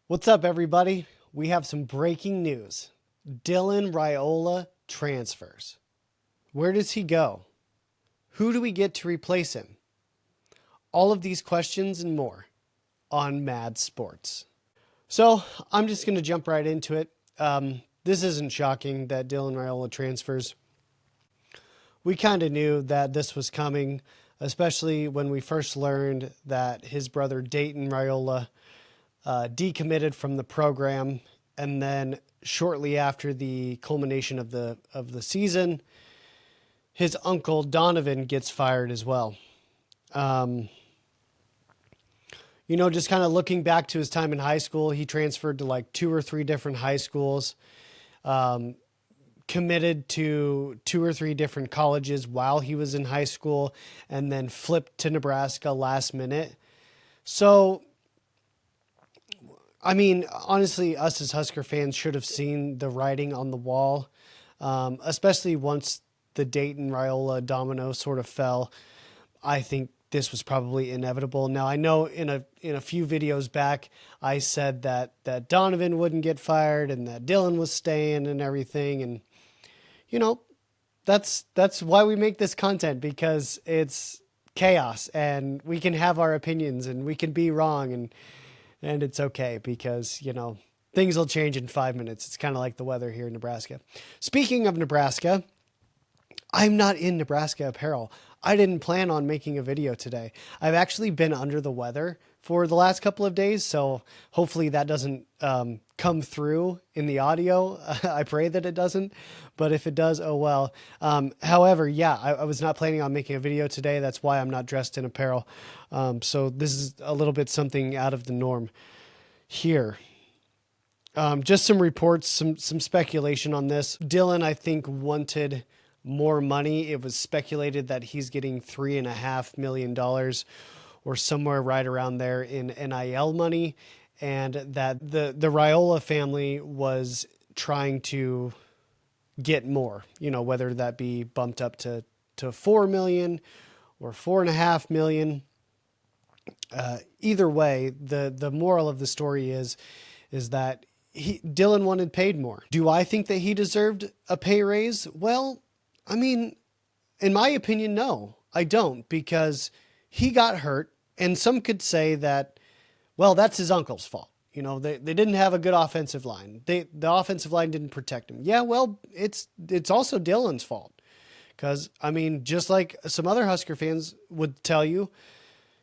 What's up, everybody? We have some breaking news. Dylan Riola transfers. Where does he go? Who do we get to replace him? All of these questions and more on Mad Sports. So I'm just going to jump right into it. This isn't shocking that Dylan Riola transfers. We kind of knew that this was coming, especially when we first learned that his brother Dayton Riola decommitted from the program, and then shortly after the culmination of the season, his uncle Donovan gets fired as well. Just kind of looking back to his time in high school, he transferred to like 2 or 3 different high schools, committed to 2 or 3 different colleges while he was in high school, and then flipped to Nebraska last minute. So, I mean, honestly, us as Husker fans should have seen the writing on the wall, especially once the Dayton Raiola domino sort of fell. I think this was probably inevitable. Now, I know in a few videos back, I said that Donovan wouldn't get fired and that Dylan was staying and everything, and that's why we make this content, because it's chaos and we can have our opinions and we can be wrong, and it's okay, because things will change in 5 minutes. It's kind of like the weather here in Nebraska. Speaking of Nebraska, I'm not in Nebraska apparel. I didn't plan on making a video today. I've actually been under the weather for the last couple of days, so hopefully that doesn't come through in the audio. I pray that it doesn't, but if it does, oh well. However, yeah, I was not planning on making a video today. That's why I'm not dressed in apparel. So this is a little bit something out of the norm here. Just some reports, some speculation on this. Dylan, I think, wanted more money. It was speculated that he's getting $3.5 million or somewhere right around there in NIL money, and that the Raiola family was trying to get more, whether that be bumped up to 4 million or 4.5 million. Either way, the moral of the story is that Dylan wanted paid more. Do I think that he deserved a pay raise? Well, I mean, in my opinion, no, I don't, because he got hurt, and some could say that, well, that's his uncle's fault. They didn't have a good offensive line. The offensive line didn't protect him. Yeah, well, it's also Dylan's fault, because, I mean, just like some other Husker fans would tell you,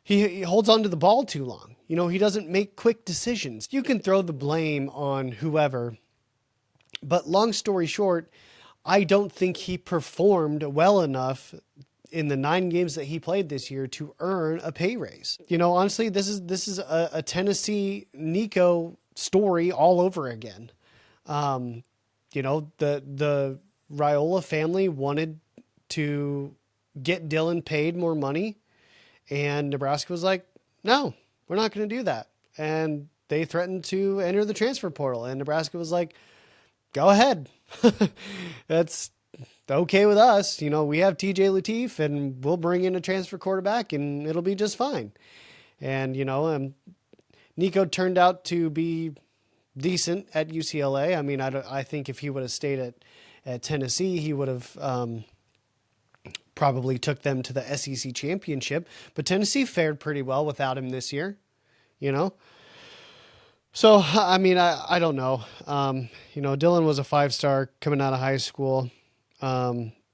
he holds on to the ball too long. He doesn't make quick decisions. You can throw the blame on whoever, but long story short, I don't think he performed well enough in the 9 games that he played this year to earn a pay raise. Honestly, this is a Tennessee Nico story all over again. The Raiola family wanted to get Dylan paid more money, and Nebraska was like, no, we're not going to do that. And they threatened to enter the transfer portal, and Nebraska was like, go ahead. That's okay with us. We have TJ Lateef, and we'll bring in a transfer quarterback and it'll be just fine. And, Nico turned out to be decent at UCLA. I mean, I think if he would have stayed at Tennessee, he would have probably took them to the SEC championship, but Tennessee fared pretty well without him this year, So, I mean, I don't know. Dylan was a 5-star coming out of high school.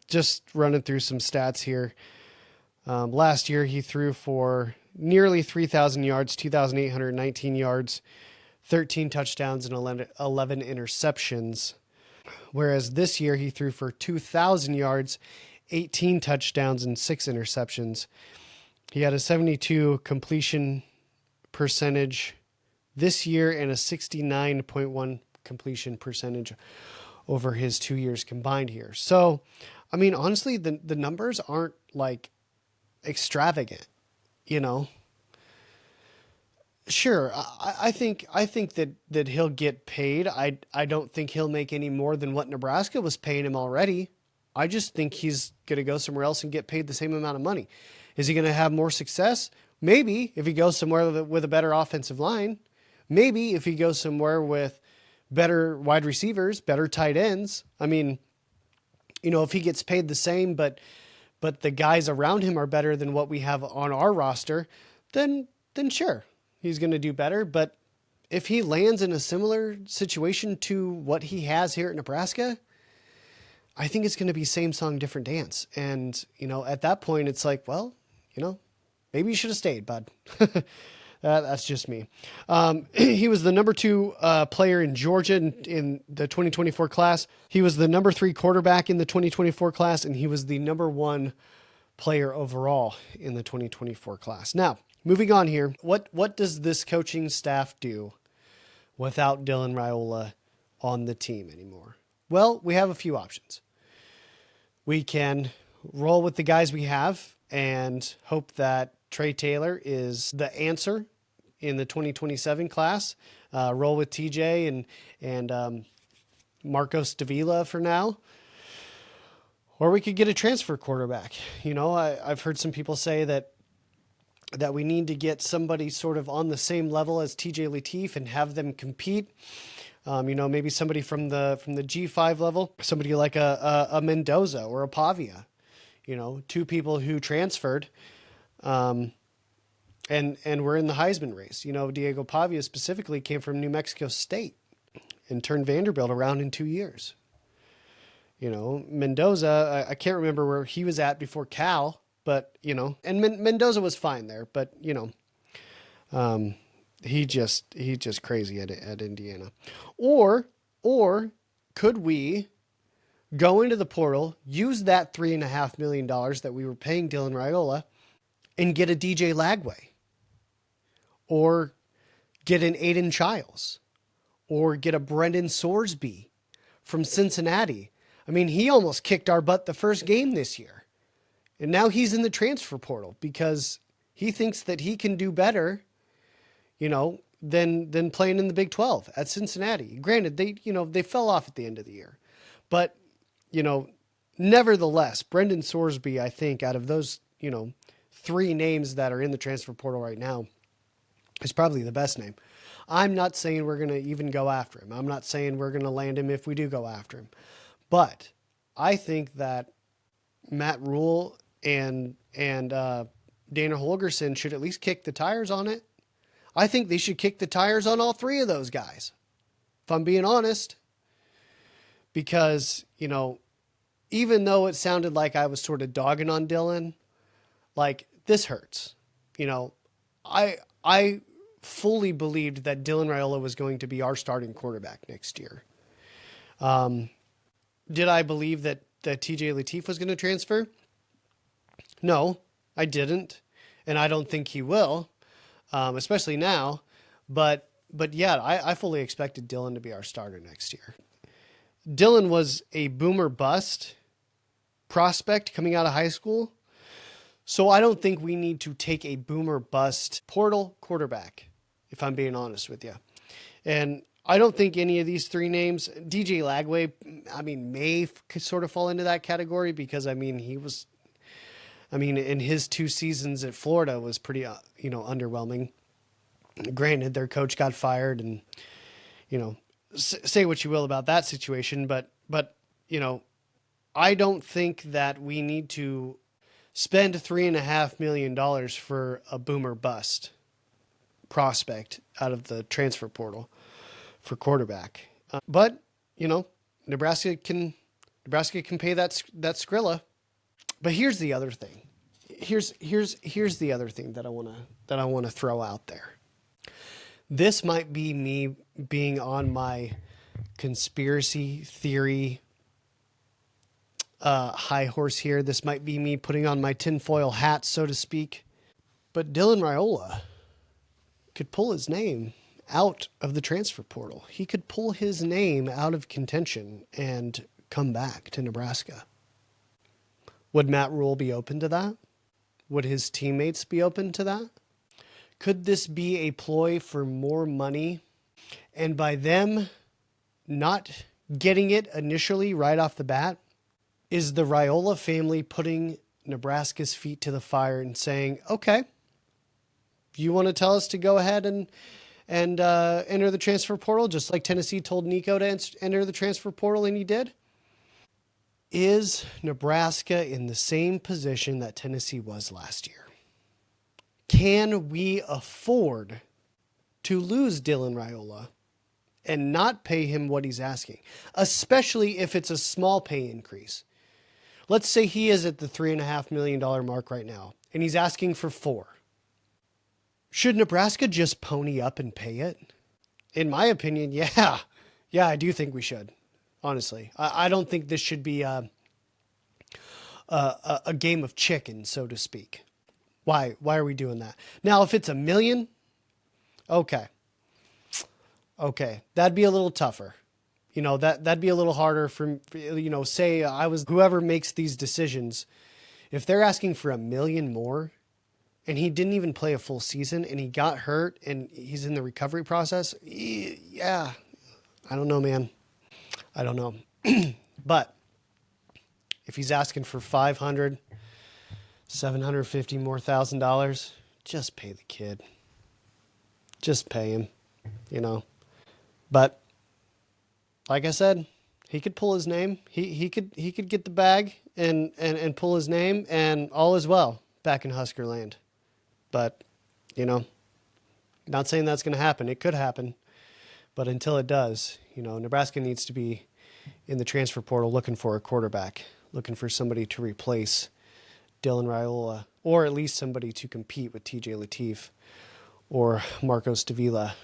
Just running through some stats here. Last year, he threw for nearly 3,000 yards, 2,819 yards, 13 touchdowns, and 11 interceptions. Whereas this year, he threw for 2,000 yards, 18 touchdowns, and 6 interceptions. He had a 72 completion percentage this year and a 69.1 completion percentage over his 2 years combined here. So, I mean, honestly, the numbers aren't like extravagant, Sure, I think that he'll get paid. I don't think he'll make any more than what Nebraska was paying him already. I just think he's going to go somewhere else and get paid the same amount of money. Is he going to have more success? Maybe, if he goes somewhere with a better offensive line. Maybe if he goes somewhere with better wide receivers, better tight ends, I mean, if he gets paid the same, but the guys around him are better than what we have on our roster, then sure, he's going to do better. But if he lands in a similar situation to what he has here at Nebraska, I think it's going to be same song, different dance. And, at that point, it's like, well, maybe you should have stayed, bud. That's just me. He was the number 2 player in Georgia in the 2024 class. He was the number 3 quarterback in the 2024 class, and he was the number 1 player overall in the 2024 class. Now, moving on here, what does this coaching staff do without Dylan Riola on the team anymore? Well, we have a few options. We can roll with the guys we have and hope that Trey Taylor is the answer in the 2027 class. Roll with TJ and Marcos Davila for now. Or we could get a transfer quarterback. I've heard some people say that we need to get somebody sort of on the same level as TJ Lateef and have them compete. Maybe somebody from the G5 level, somebody like a Mendoza or a Pavia. 2 people who transferred and we're in the Heisman race. Diego Pavia specifically came from New Mexico State and turned Vanderbilt around in 2 years. Mendoza, I can't remember where he was at before Cal, but, and Mendoza was fine there, but, he just crazy at Indiana. Or could we go into the portal, use that $3.5 million that we were paying Dylan Riola, and get a DJ Lagway, or get an Aiden Childs, or get a Brendan Sorsby from Cincinnati. I mean, he almost kicked our butt the first game this year. And now he's in the transfer portal because he thinks that he can do better, than playing in the Big 12 at Cincinnati. Granted, they fell off at the end of the year. But, nevertheless, Brendan Sorsby, I think, out of those, 3 names that are in the transfer portal right now, is probably the best name. I'm not saying we're going to even go after him. I'm not saying we're going to land him if we do go after him. But I think that Matt Rule and Dana Holgerson should at least kick the tires on it. I think they should kick the tires on all 3 of those guys, if I'm being honest. Because, even though it sounded like I was sort of dogging on Dylan, like, this hurts. I fully believed that Dylan Riola was going to be our starting quarterback next year. Did I believe that TJ Lateef was going to transfer? No, I didn't. And I don't think he will, especially now. But yeah, I fully expected Dylan to be our starter next year. Dylan was a boomer bust prospect coming out of high school. So I don't think we need to take a boomer bust portal quarterback, if I'm being honest with you. And I don't think any of these 3 names, DJ Lagway, may sort of fall into that category because, in his 2 seasons at Florida was pretty, underwhelming. Granted, their coach got fired and, say what you will about that situation, but, I don't think that we need to spend $3.5 million for a boomer bust prospect out of the transfer portal for quarterback. But, Nebraska can pay that Skrilla. But here's the other thing. Here's the other thing that I want to throw out there. This might be me being on my conspiracy theory high horse here. This might be me putting on my tinfoil hat, so to speak. But Dylan Riola could pull his name out of the transfer portal. He could pull his name out of contention and come back to Nebraska. Would Matt Rule be open to that? Would his teammates be open to that? Could this be a ploy for more money? And by them not getting it initially right off the bat, is the Raiola family putting Nebraska's feet to the fire and saying, okay, you want to tell us to go ahead and and enter the transfer portal, just like Tennessee told Nico to enter the transfer portal, and he did? Is Nebraska in the same position that Tennessee was last year? Can we afford to lose Dylan Riola and not pay him what he's asking, especially if it's a small pay increase? Let's say he is at the $3.5 million mark right now, and he's asking for $4 million. Should Nebraska just pony up and pay it? In my opinion, yeah. Yeah, I do think we should, honestly. I don't think this should be a game of chicken, so to speak. Why are we doing that? Now, if it's $1 million, okay. Okay, that'd be a little tougher. That'd be a little harder for, say I was whoever makes these decisions. If they're asking for $1 million more and he didn't even play a full season and he got hurt and he's in the recovery process, yeah, I don't know, man. I don't know. But if he's asking for 500, 750 more $1,000, just pay the kid. Just pay him, But like I said, he could pull his name. He could get the bag and pull his name, and all is well back in Husker land. But, not saying that's going to happen. It could happen. But until it does, Nebraska needs to be in the transfer portal looking for a quarterback, looking for somebody to replace Dylan Riola, or at least somebody to compete with TJ Lateef or Marcos Davila.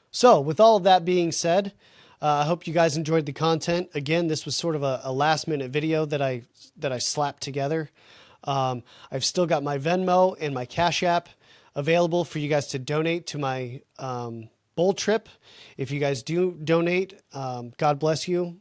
So with all of that being said, I hope you guys enjoyed the content. Again, this was sort of a last-minute video that I slapped together. I've still got my Venmo and my Cash App available for you guys to donate to my bowl trip. If you guys do donate, God bless you.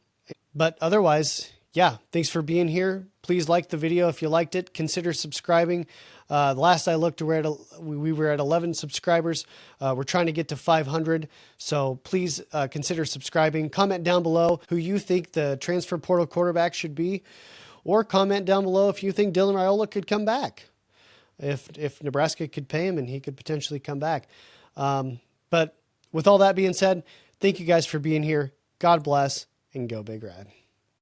But otherwise, yeah, thanks for being here. Please like the video if you liked it. Consider subscribing. Last I looked, we were at 11 subscribers. We're trying to get to 500. So please consider subscribing. Comment down below who you think the transfer portal quarterback should be. Or comment down below if you think Dylan Riola could come back. If Nebraska could pay him and he could potentially come back. But with all that being said, thank you guys for being here. God bless and go Big Red.